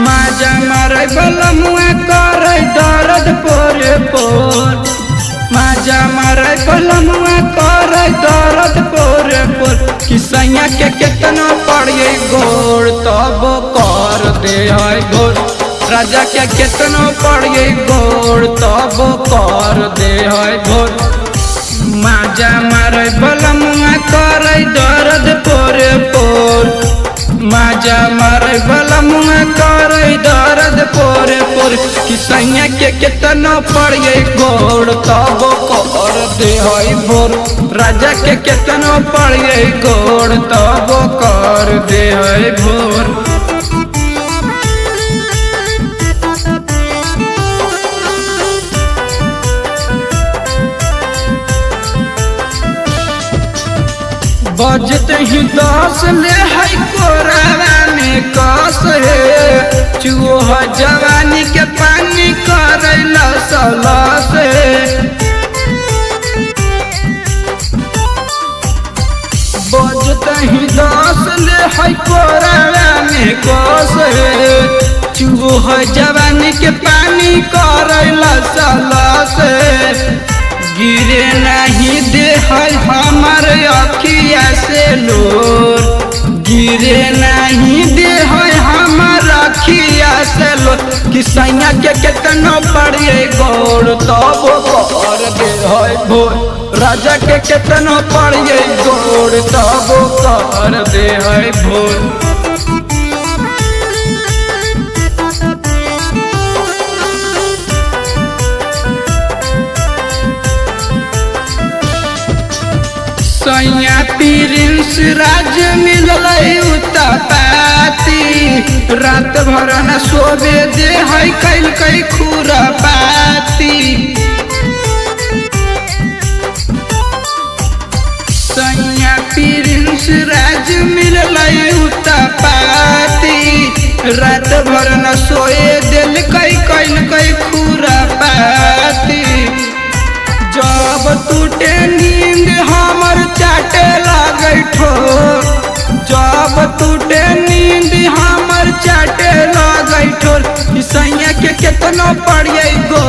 माजा मारे बलमुआ करे दर्द पोरे पोर, माजा मारे बलमुआ करे दर्द पोरे पोर। किसैया के केतना पड़िए गोड़ तब कर दे है गोड़, राजा के केतना पड़िए गोड़ तब कर दे है गोड़। माजा मारे बलमुआ करे दर्द पोरे पोर, माजा मारे बलमुआ करे दर्द पोरे पोर। किसैया के केतना पड़िए गोड़ तब कर दे है भोर, राजा के केतना पड़िए गोड़ तब कर दे है भोर। बजते ही 10 ले है कोरावा में कस है, चूहा जवानी के पानी करैला सलस है। बजते ही 10 ले है कोरावा में कस है, चूहा जवानी के पानी करैला सलस है। गिरे नहीं दे है हमार अखिया से लोर, गिरे नहीं दे है हमार अखिया से लोर। किसैया के केतना पड़िए गोड़ तब कर दे है भोर, राजा के केतना पड़िए गोड़ तब कर दे है भोर। सैया प्रिंस राज मिलल उतपाती, रात भर न सोबे दे है कैल कई खुरपाती। सैया प्रिंस राज मिलल उतपाती, रात भर न सोए दिल कई कैल कई खुरपाती। जब टूटे नींद हमर चाटे लागे ठोर, जब टूटे नींद हमर चाटे लागे ठोर। किसैया के केतना पड़िए गो